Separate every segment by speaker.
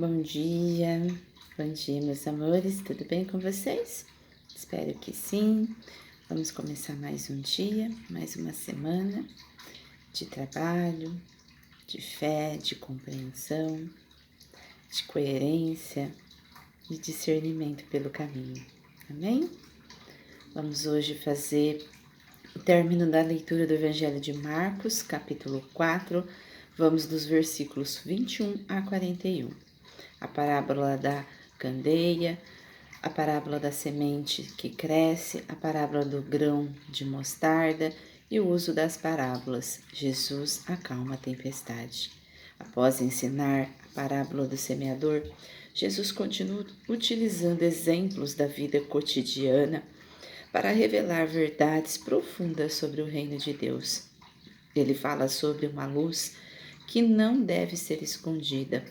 Speaker 1: Bom dia, meus amores, tudo bem com vocês? Espero que sim. Vamos começar mais um dia, mais uma semana de trabalho, de fé, de compreensão, de coerência, de discernimento pelo caminho. Amém? Vamos hoje fazer o término da leitura do Evangelho de Marcos, capítulo 4. Vamos dos versículos 21 a 41. A parábola da candeia, a parábola da semente que cresce, a parábola do grão de mostarda e o uso das parábolas. Jesus acalma a tempestade. Após ensinar a parábola do semeador, Jesus continua utilizando exemplos da vida cotidiana para revelar verdades profundas sobre o reino de Deus. Ele fala sobre uma luz que não deve ser escondida,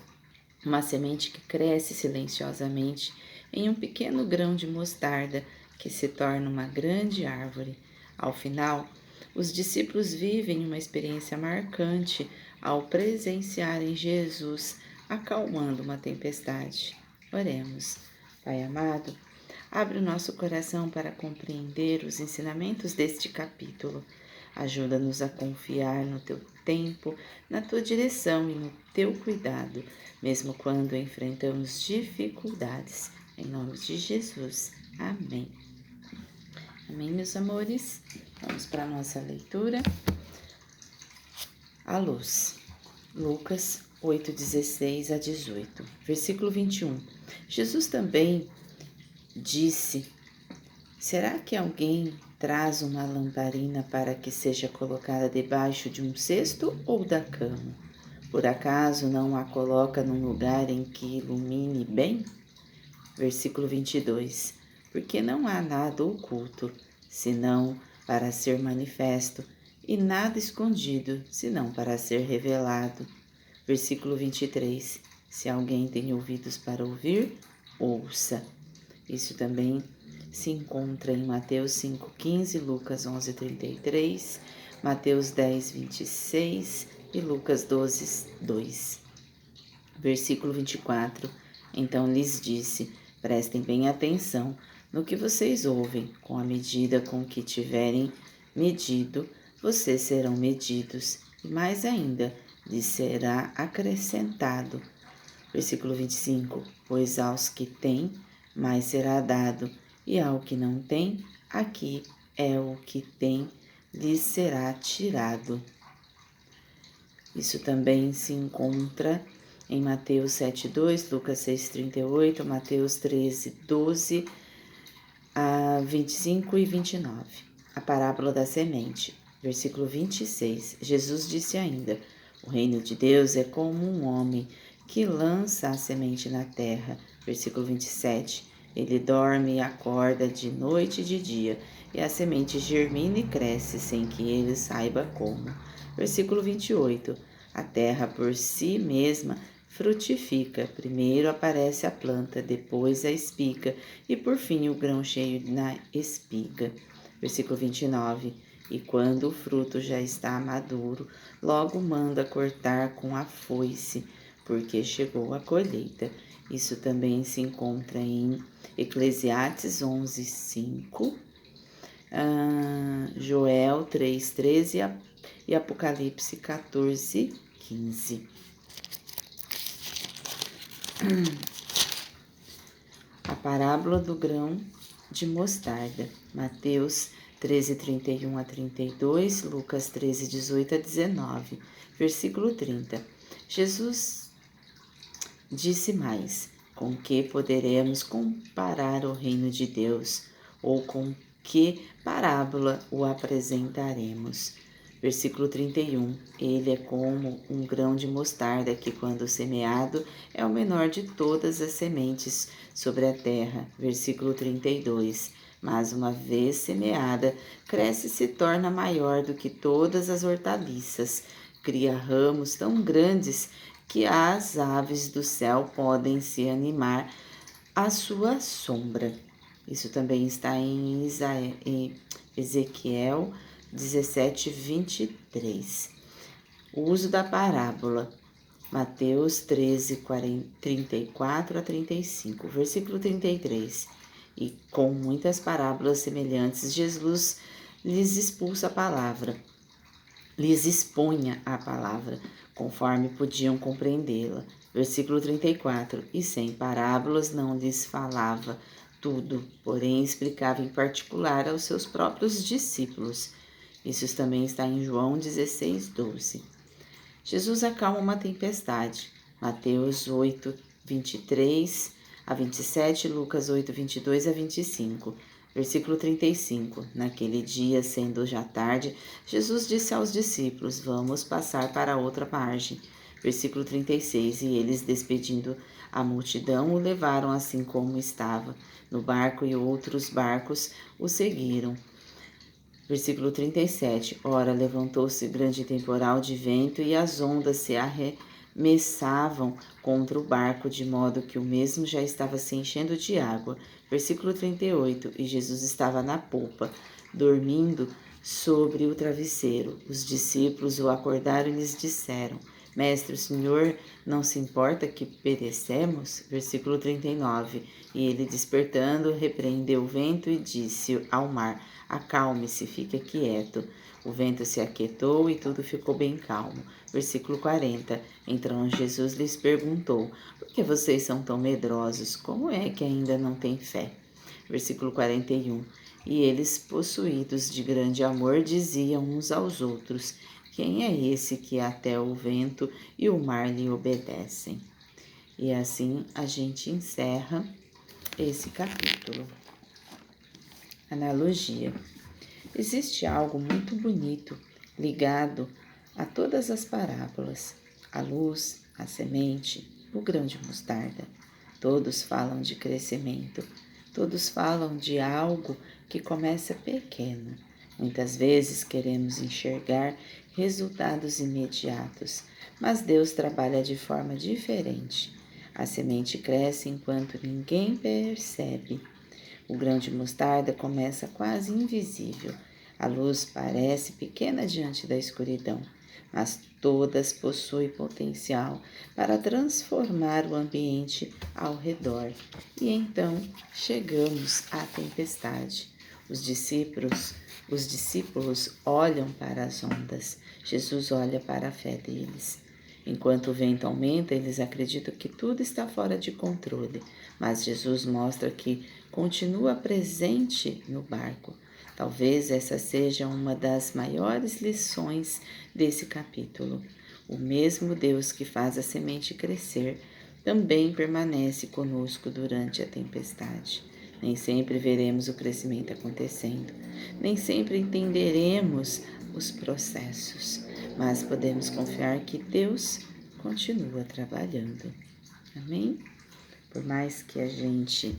Speaker 1: uma semente que cresce silenciosamente em um pequeno grão de mostarda que se torna uma grande árvore. Ao final, os discípulos vivem uma experiência marcante ao presenciarem Jesus acalmando uma tempestade. Oremos. Pai amado, abre o nosso coração para compreender os ensinamentos deste capítulo. Ajuda-nos a confiar no teu tempo, na tua direção e no teu cuidado, mesmo quando enfrentamos dificuldades. Em nome de Jesus. Amém. Amém, meus amores? Vamos para a nossa leitura. A luz. Lucas 8, 16 a 18. Versículo 21. Jesus também disse: será que alguém traz uma lamparina para que seja colocada debaixo de um cesto ou da cama? Por acaso não a coloca num lugar em que ilumine bem? Versículo 22. Porque não há nada oculto, senão para ser manifesto, e nada escondido, senão para ser revelado. Versículo 23. Se alguém tem ouvidos para ouvir, ouça. Isso também se encontra em Mateus 5,15, Lucas 11,33, Mateus 10,26 e Lucas 12,2. Versículo 24. Então lhes disse: prestem bem atenção no que vocês ouvem. Com a medida com que tiverem medido, vocês serão medidos, e mais ainda, lhes será acrescentado. Versículo 25. Pois aos que têm, mais será dado, e ao que não tem, aqui é o que tem, lhes será tirado. Isso também se encontra em Mateus 7,2, Lucas 6,38, Mateus 13,12 a 25 e 29. A parábola da semente. Versículo 26. Jesus disse ainda: o reino de Deus é como um homem que lança a semente na terra. Versículo 27. Ele dorme e acorda de noite e de dia, e a semente germina e cresce sem que ele saiba como. Versículo 28. A terra por si mesma frutifica. Primeiro aparece a planta, depois a espiga e por fim o grão cheio na espiga. Versículo 29. E quando o fruto já está maduro, logo manda cortar com a foice, porque chegou a colheita. Isso também se encontra em Eclesiastes 11:5, Joel 3:13 e Apocalipse 14:15. A parábola do grão de mostarda. Mateus 13:31 a 32, Lucas 13:18 a 19. Versículo 30. Jesus disse mais: com que poderemos comparar o reino de Deus? Ou com que parábola o apresentaremos? Versículo 31. Ele é como um grão de mostarda que, quando semeado, é o menor de todas as sementes sobre a terra. Versículo 32. Mas uma vez semeada, cresce e se torna maior do que todas as hortaliças. Cria ramos tão grandes que as aves do céu podem se animar à sua sombra. Isso também está em Ezequiel 17:23. O uso da parábola. Mateus 13, 34 a 35, versículo 33. E com muitas parábolas semelhantes, Jesus lhes expunha a palavra, conforme podiam compreendê-la. Versículo 34. E sem parábolas não lhes falava tudo, porém explicava em particular aos seus próprios discípulos. Isso também está em João 16, 12. Jesus acalma uma tempestade. Mateus 8, 23 a 27, Lucas 8, 22 a 25. Versículo 35. Naquele dia, sendo já tarde, Jesus disse aos discípulos: Vamos passar para outra margem. Versículo 36. E eles, despedindo a multidão, o levaram assim como estava no barco, e outros barcos o seguiram. Versículo 37. Ora, levantou-se grande temporal de vento, e as ondas se arremessavam contra o barco, de modo que o mesmo já estava se enchendo de água. Versículo 38. E Jesus estava na popa, dormindo sobre o travesseiro. Os discípulos o acordaram e lhes disseram: Mestre, o Senhor não se importa que perecemos? Versículo 39. E ele, despertando, repreendeu o vento e disse ao mar: Acalme-se, fique quieto. O vento se aquietou e tudo ficou bem calmo. Versículo 40. Então Jesus lhes perguntou: Por que vocês são tão medrosos? Como é que ainda não têm fé? Versículo 41. E eles, possuídos de grande amor, diziam uns aos outros: Quem é esse que até o vento e o mar lhe obedecem? E assim a gente encerra esse capítulo. Analogia. Existe algo muito bonito ligado a todas as parábolas: a luz, a semente, o grão de mostarda. Todos falam de crescimento, todos falam de algo que começa pequeno. Muitas vezes queremos enxergar resultados imediatos, mas Deus trabalha de forma diferente. A semente cresce enquanto ninguém percebe. O grão de mostarda começa quase invisível. A luz parece pequena diante da escuridão, mas todas possuem potencial para transformar o ambiente ao redor. E então chegamos à tempestade. Os discípulos olham para as ondas. Jesus olha para a fé deles. Enquanto o vento aumenta, eles acreditam que tudo está fora de controle, mas Jesus mostra que continua presente no barco. Talvez essa seja uma das maiores lições desse capítulo. O mesmo Deus que faz a semente crescer também permanece conosco durante a tempestade. Nem sempre veremos o crescimento acontecendo, nem sempre entenderemos os processos, mas podemos confiar que Deus continua trabalhando. Amém? Por mais que a gente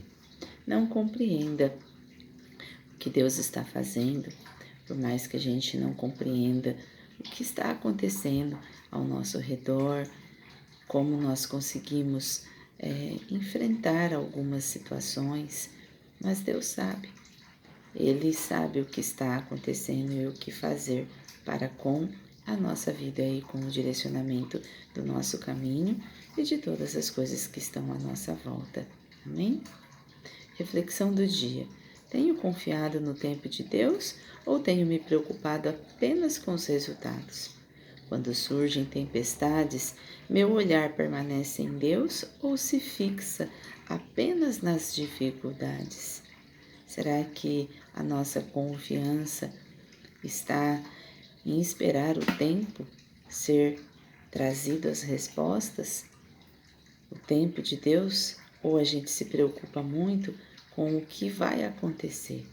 Speaker 1: não compreenda o que Deus está fazendo, por mais que a gente não compreenda o que está acontecendo ao nosso redor, como nós conseguimos enfrentar algumas situações, mas Deus sabe. Ele sabe o que está acontecendo e o que fazer para com a nossa vida e com o direcionamento do nosso caminho e de todas as coisas que estão à nossa volta. Amém? Reflexão do dia. Tenho confiado no tempo de Deus ou tenho me preocupado apenas com os resultados? Quando surgem tempestades, meu olhar permanece em Deus ou se fixa apenas nas dificuldades? Será que a nossa confiança está em esperar o tempo ser trazido as respostas? O tempo de Deus? Ou a gente se preocupa muito com o que vai acontecer?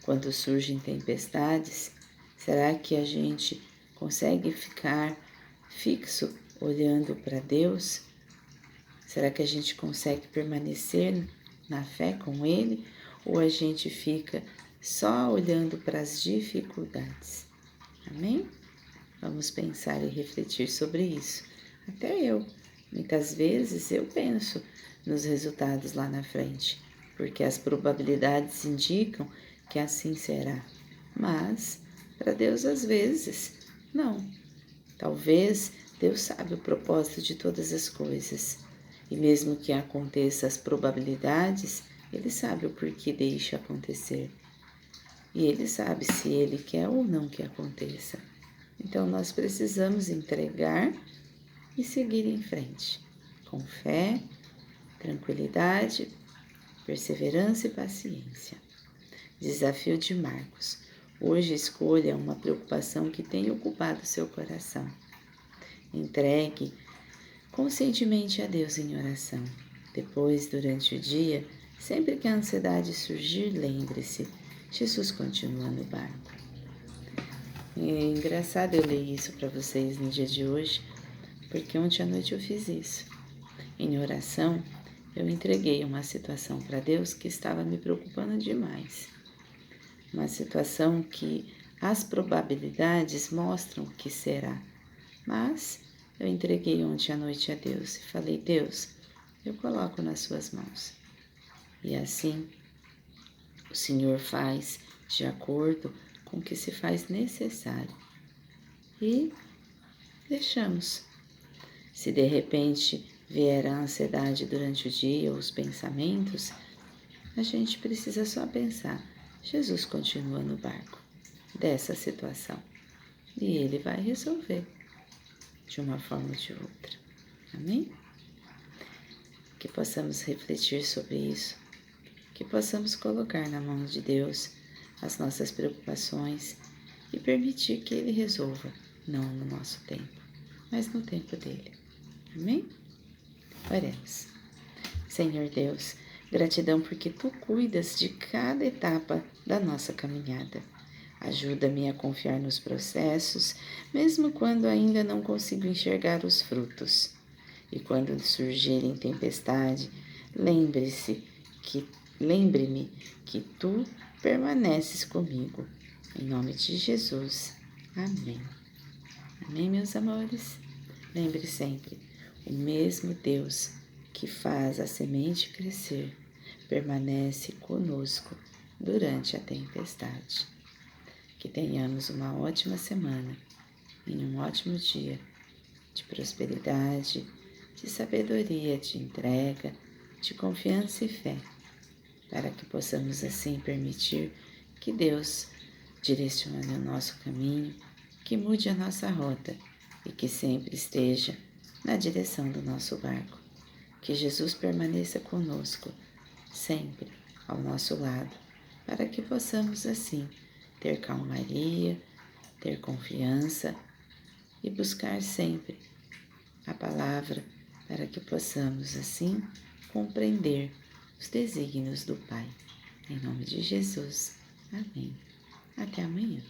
Speaker 1: Quando surgem tempestades, será que a gente consegue ficar fixo olhando para Deus? Será que a gente consegue permanecer na fé com Ele? Ou a gente fica só olhando para as dificuldades? Amém? Vamos pensar e refletir sobre isso. Até eu. Muitas vezes eu penso nos resultados lá na frente, porque as probabilidades indicam que assim será. Mas, para Deus, às vezes, não. Talvez Deus sabe o propósito de todas as coisas. E mesmo que aconteça as probabilidades, Ele sabe o porquê deixa acontecer. E Ele sabe se Ele quer ou não que aconteça. Então nós precisamos entregar e seguir em frente, com fé, tranquilidade, perseverança e paciência. Desafio de Marcos. Hoje escolha uma preocupação que tenha ocupado seu coração. Entregue conscientemente a Deus em oração. Depois, durante o dia, sempre que a ansiedade surgir, lembre-se, Jesus continua no barco. É engraçado eu ler isso para vocês no dia de hoje, porque ontem à noite eu fiz isso. Em oração, eu entreguei uma situação para Deus que estava me preocupando demais. Uma situação que as probabilidades mostram que será, mas eu entreguei ontem à noite a Deus e falei: Deus, eu coloco nas suas mãos. E assim o Senhor faz de acordo com o que se faz necessário. E deixamos. Se de repente vier a ansiedade durante o dia ou os pensamentos, a gente precisa só pensar: Jesus continua no barco dessa situação e Ele vai resolver de uma forma ou de outra. Amém? Que possamos refletir sobre isso, que possamos colocar na mão de Deus as nossas preocupações e permitir que Ele resolva, não no nosso tempo, mas no tempo dEle. Amém? Oremos. Senhor Deus, gratidão porque Tu cuidas de cada etapa da nossa caminhada. Ajuda-me a confiar nos processos, mesmo quando ainda não consigo enxergar os frutos. E quando surgirem tempestade, lembre-me que Tu permaneces comigo. Em nome de Jesus. Amém. Amém, meus amores? Lembre sempre, o mesmo Deus que faz a semente crescer permanece conosco durante a tempestade. Que tenhamos uma ótima semana e um ótimo dia de prosperidade, de sabedoria, de entrega, de confiança e fé, para que possamos assim permitir que Deus direcione o nosso caminho, que mude a nossa rota e que sempre esteja na direção do nosso barco. Que Jesus permaneça conosco, sempre ao nosso lado, para que possamos assim ter calmaria, ter confiança e buscar sempre a palavra para que possamos assim compreender os desígnios do Pai. Em nome de Jesus. Amém. Até amanhã.